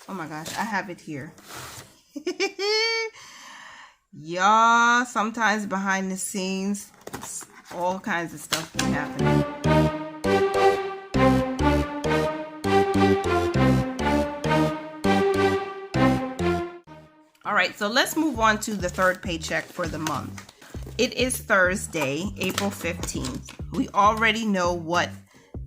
Oh my gosh, I have it here. Y'all, sometimes behind the scenes, all kinds of stuff be happening. All right, so let's move on to the third paycheck for the month. It is Thursday, April 15th. We already know what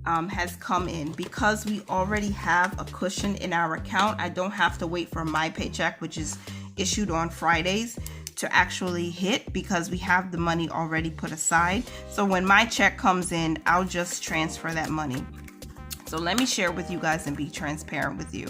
has come in. Because we already have a cushion in our account, I don't have to wait for my paycheck, which is issued on Fridays, to actually hit, because we have the money already put aside. So when my check comes in, I'll just transfer that money. So let me share with you guys and be transparent with you.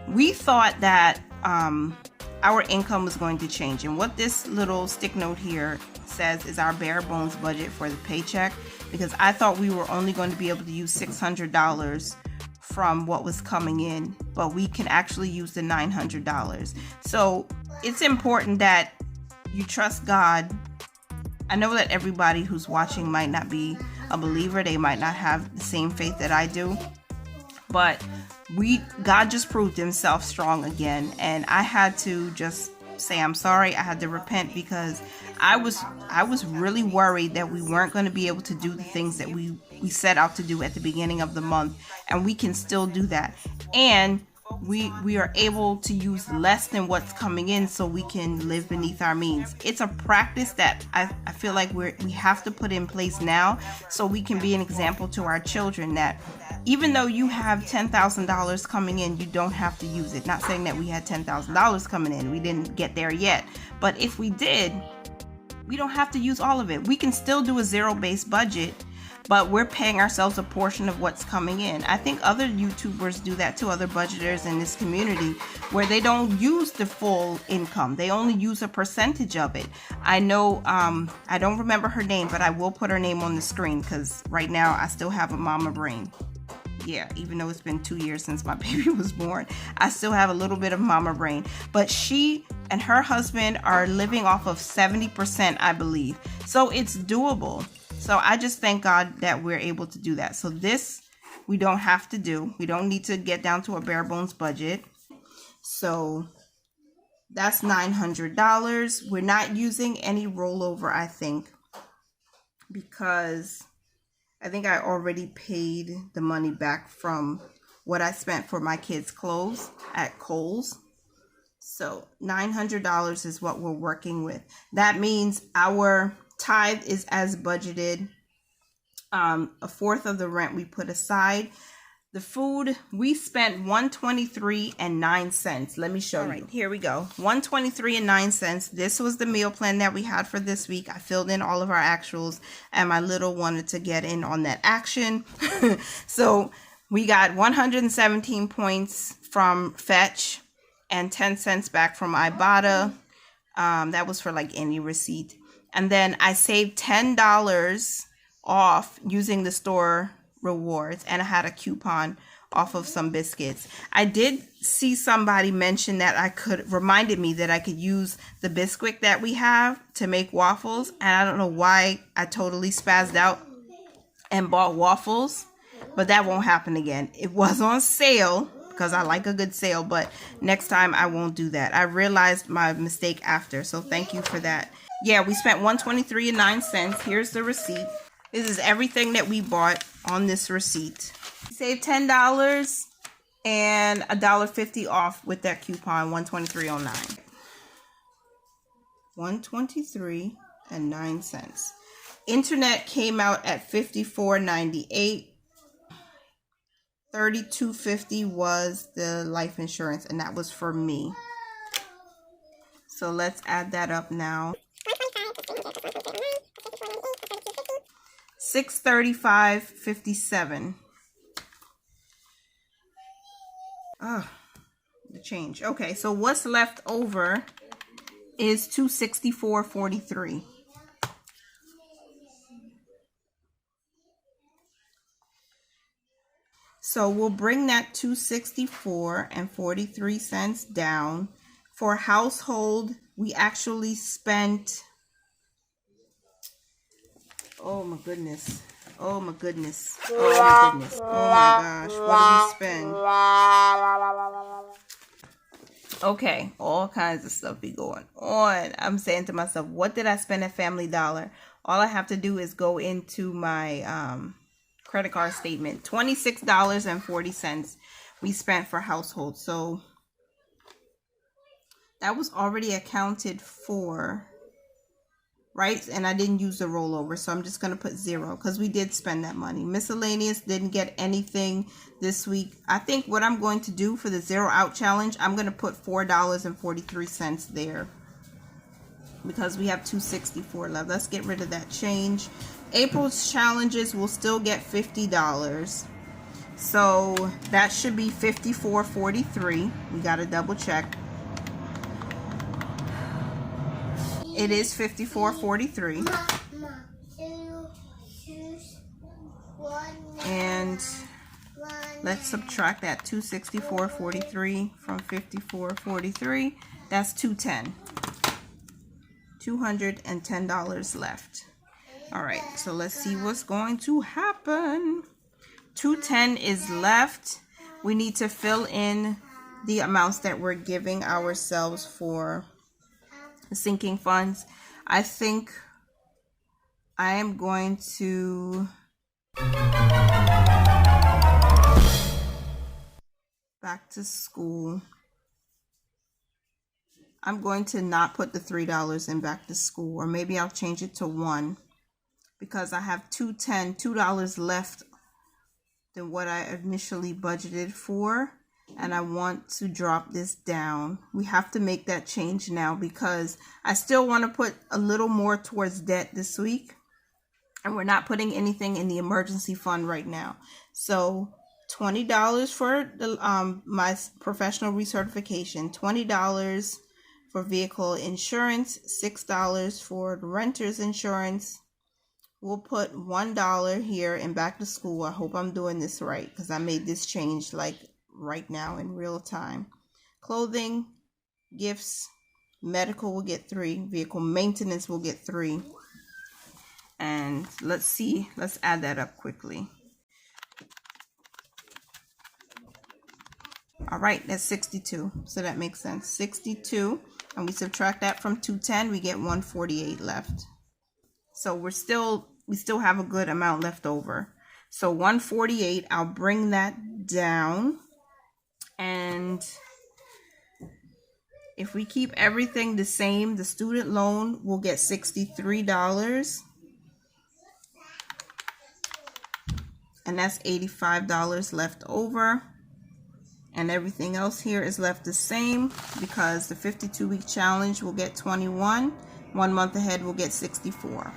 We thought that our income was going to change, and what this little stick note here says is our bare bones budget for the paycheck, because I thought we were only going to be able to use $600 from what was coming in, but we can actually use the $900. So it's important that you trust God. I know that everybody who's watching might not be a believer. They might not have the same faith that I do, but God just proved himself strong again, and I had to just say I'm sorry. I had to repent, because I was really worried that we weren't going to be able to do the things that we set out to do at the beginning of the month, and we can still do that. And we are able to use less than what's coming in, so we can live beneath our means. It's a practice that I feel like we have to put in place now, so we can be an example to our children that even though you have $10,000 coming in, you don't have to use it. Not saying that we had $10,000 coming in. We didn't get there yet. But if we did, we don't have to use all of it. We can still do a zero-based budget, but we're paying ourselves a portion of what's coming in. I think other YouTubers do that too, other budgeters in this community, where they don't use the full income. They only use a percentage of it. I know, I don't remember her name, but I will put her name on the screen, because right now I still have a mama brain. Yeah, even though it's been 2 years since my baby was born, I still have a little bit of mama brain. But she and her husband are living off of 70%, I believe. So it's doable. So I just thank God that we're able to do that. So this, we don't have to do. We don't need to get down to a bare bones budget. So that's $900. We're not using any rollover, I think, because I think I already paid the money back from what I spent for my kids' clothes at Kohl's. So $900 is what we're working with. That means our tithe is as budgeted. A fourth of the rent we put aside. The food, we spent $123.09. Let me show you. Here we go. $123.09. This was the meal plan that we had for this week. I filled in all of our actuals, and my little wanted to get in on that action. So we got 117 points from Fetch and 10 cents back from Ibotta. That was for like any receipt. And then I saved $10 off using the store rewards, and I had a coupon off of some biscuits. I did see somebody mention that reminded me that I could use the Bisquick that we have to make waffles, and I don't know why I totally spazzed out and bought waffles, but that won't happen again. It was on sale, because I like a good sale, but next time I won't do that. I realized my mistake after, so thank you for that. Yeah, we spent $123.09. Here's the receipt. This is everything that we bought on this receipt. We saved $10 and $1.50 off with that coupon, $123.09. $123.09. Internet came out at $54.98. $32.50 was the life insurance, and that was for me. So let's add that up now. $635.57. Oh, the change. Okay, so what's left over is $264.43. So we'll bring that $264.43 down. For household, we actually spent, oh my goodness. Oh my goodness. Oh my goodness. Oh my gosh. What did we spend? Okay, all kinds of stuff be going on. I'm saying to myself, what did I spend at Family Dollar? All I have to do is go into my credit card statement. $26.40 we spent for household. So that was already accounted for, right? And I didn't use the rollover, so I'm just going to put 0 because we did spend that money. Miscellaneous, didn't get anything this week. I think what I'm going to do for the 0 out challenge, I'm going to put $4.43 there because we have $2.64 left. Let's get rid of that change. April's challenges will still get $50. So that should be $54.43. We got to double check. It is $54.43. And let's subtract that $264.43 from $54.43. That's $210. $210 left. All right, so let's see what's going to happen. $210 is left. We need to fill in the amounts that we're giving ourselves for sinking funds. I think I am going to back to school. I'm going to not put the $3 in back to school, or maybe I'll change it to $1 because I have $2 left than what I initially budgeted for. And I want to drop this down. We have to make that change now because I still want to put a little more towards debt this week. And we're not putting anything in the emergency fund right now. So $20 for the, my professional recertification, $20 for vehicle insurance, $6 for the renter's insurance. We'll put $1 here in back to school. I hope I'm doing this right because I made this change like right now in real time. Clothing, gifts, medical will get $3, vehicle maintenance will get $3. And let's see, let's add that up quickly. All right, that's 62, so that makes sense. 62, and we subtract that from 210, we get 148 left. So we still have a good amount left over. So 148, I'll bring that down. And if we keep everything the same, the student loan will get $63. And that's $85 left over. And everything else here is left the same because the 52-week challenge will get 21. 1 month ahead will get 64.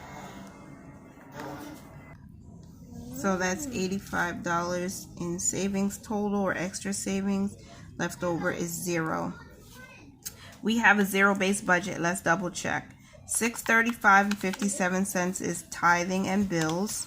So that's $85 in savings total, or extra savings. Left over is 0. We have a zero-based budget. Let's double check. $635.57 is tithing and bills,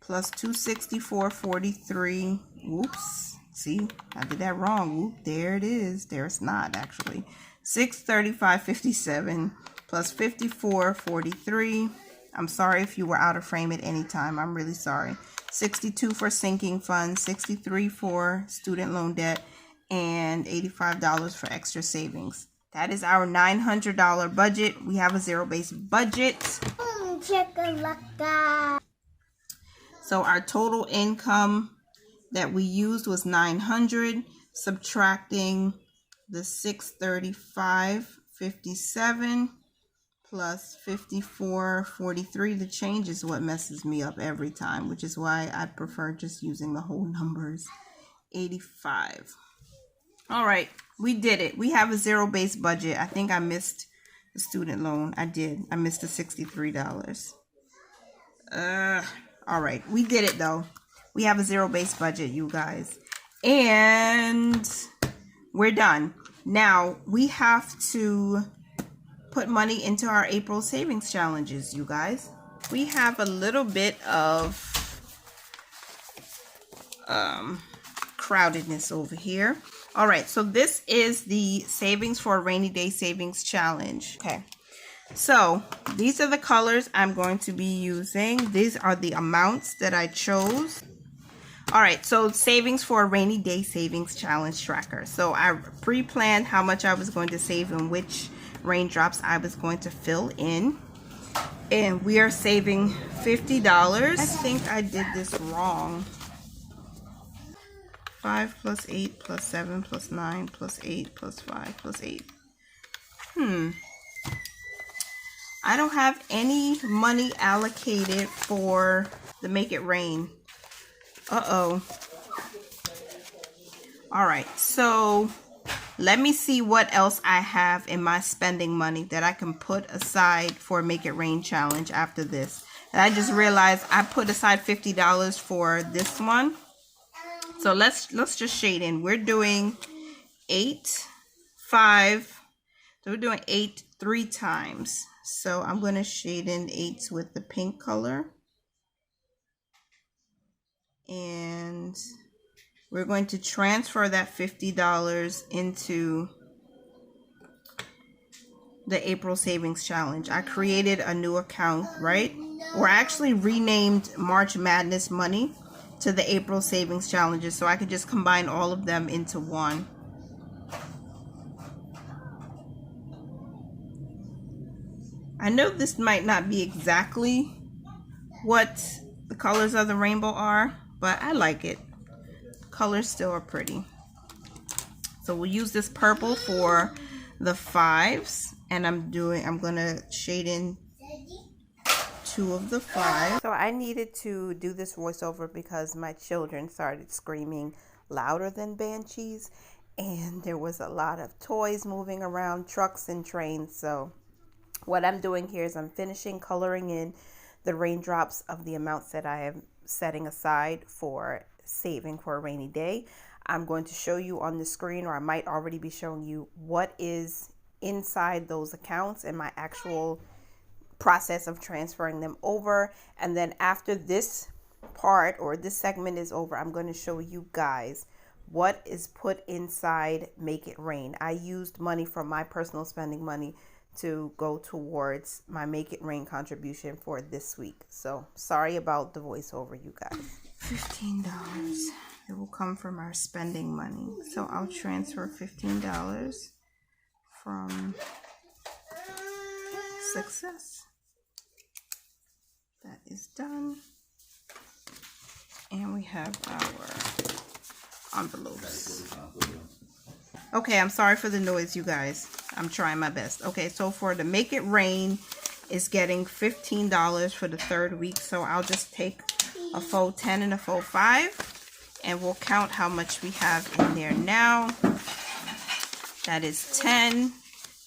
plus $264.43. Whoops. See, I did that wrong. Whoop, there it is. There it's not actually. $635.57 plus $54.43. I'm sorry if you were out of frame at any time. I'm really sorry. 62 for sinking funds, 63 for student loan debt, and $85 for extra savings. That is our $900 budget. We have a zero-based budget. So our total income that we used was $900, subtracting the $635.57 plus $54.43. The change is what messes me up every time, which is why I prefer just using the whole numbers. 85. All right, we did it. We have a zero-based budget. I think I missed the student loan. I did. I missed the $63. All right, we did it though. We have a zero-based budget, you guys. And we're done. Now, we have to put money into our April savings challenges, you guys. We have a little bit of crowdedness over here. All right, so this is the savings for a rainy day savings challenge. Okay, so these are the colors I'm going to be using. These are the amounts that I chose. All right, so savings for a rainy day savings challenge tracker. So I pre-planned how much I was going to save and which raindrops I was going to fill in. And we are saving $50. I think I did this wrong. 5 plus 8 plus 7 plus 9 plus 8 plus 5 plus 8. I don't have any money allocated for the Make It Rain. Uh-oh. All right, so let me see what else I have in my spending money that I can put aside for Make It Rain challenge after this. And I just realized I put aside $50 for this one. So let's just shade in. We're doing 8, 5. So we're doing 8 3 times. So I'm going to shade in 8s with the pink color. And we're going to transfer that $50 into the April Savings Challenge. I created a new account, right? Or I actually renamed March Madness Money to the April Savings Challenges, so I could just combine all of them into one. I know this might not be exactly what the colors of the rainbow are, but I like it. Colors still are pretty. So we'll use this purple for the 5s, and I'm gonna shade in 2 of the 5. So I needed to do this voiceover because my children started screaming louder than banshees, and there was a lot of toys moving around, trucks and trains. So what I'm doing here is I'm finishing coloring in the raindrops of the amounts that I am setting aside for saving for a rainy day. I'm going to show you on the screen, or I might already be showing you what is inside those accounts and my actual process of transferring them over. And then after this part or this segment is over, I'm going to show you guys what is put inside Make It Rain. I used money from my personal spending money to go towards my Make It Rain contribution for this week. So sorry about the voiceover, you guys. $15. It will come from our spending money. So I'll transfer $15 from Success. That is done. And we have our envelopes. Okay, I'm sorry for the noise, you guys. I'm trying my best. Okay, so for the Make It Rain is getting $15 for the 3rd week. So I'll just take a faux 10 and a faux 5, and we'll count how much we have in there now. That is 10,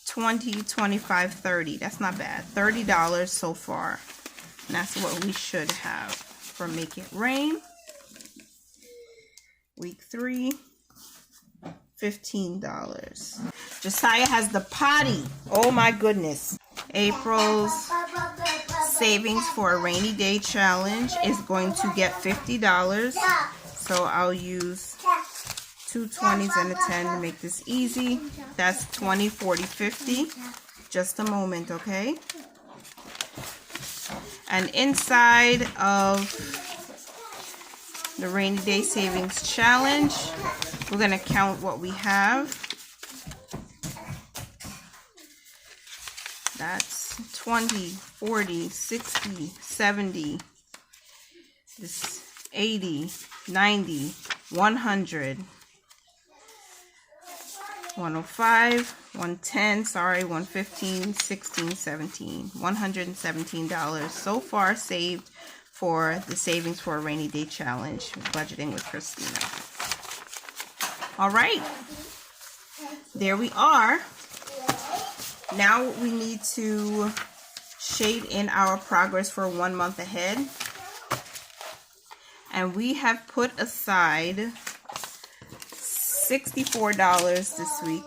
20, 25, 30. That's not bad. $30 so far. And that's what we should have for Make It Rain. Week 3. $15. Josiah has the potty. Oh my goodness. April's savings for a rainy day challenge is going to get $50. So I'll use 2 20s and a 10 to make this easy. That's 20, 40, 50. Just a moment, okay? And inside of the rainy day savings challenge, we're going to count what we have. That's 20, 40, 60, 70, this 80, 90, 100, 105, 110, sorry, 115, 16, 17, $117 so far saved for the savings for a rainy day challenge, budgeting with Christina. All right, there we are. Now we need to shade in our progress for 1 month ahead. And we have put aside $64 this week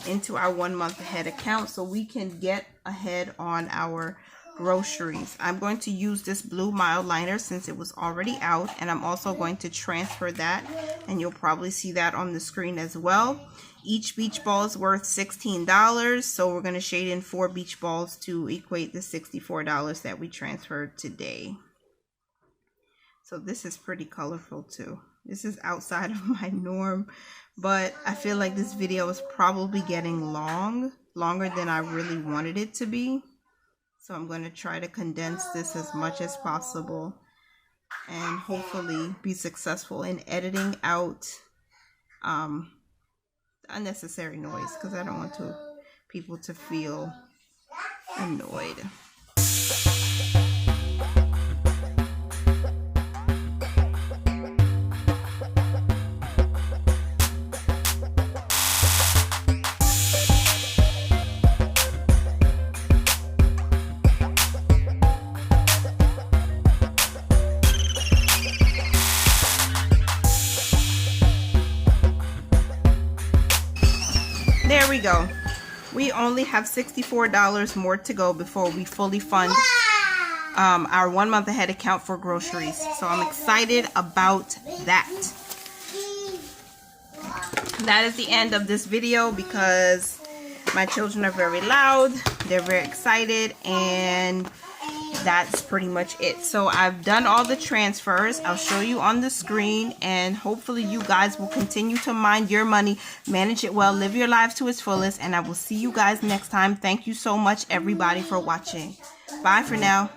into our 1 month ahead account so we can get ahead on our groceries. I'm going to use this blue mild liner since it was already out, and I'm also going to transfer that, and you'll probably see that on the screen as well. Each beach ball is worth $16, so we're going to shade in 4 beach balls to equate the $64 that we transferred today. So this is pretty colorful too. This is outside of my norm, but I feel like this video is probably getting longer than I really wanted it to be. So I'm going to try to condense this as much as possible and hopefully be successful in editing out unnecessary noise, because I don't want people to feel annoyed. There we go. We only have $64 more to go before we fully fund our 1 month ahead account for groceries. So I'm excited about that. That is the end of this video because my children are very loud. They're very excited, and that's pretty much it. So I've done all the transfers. I'll show you on the screen, and hopefully you guys will continue to mind your money, manage it well, live your lives to its fullest, and I will see you guys next time. Thank you so much, everybody, for watching. Bye for now.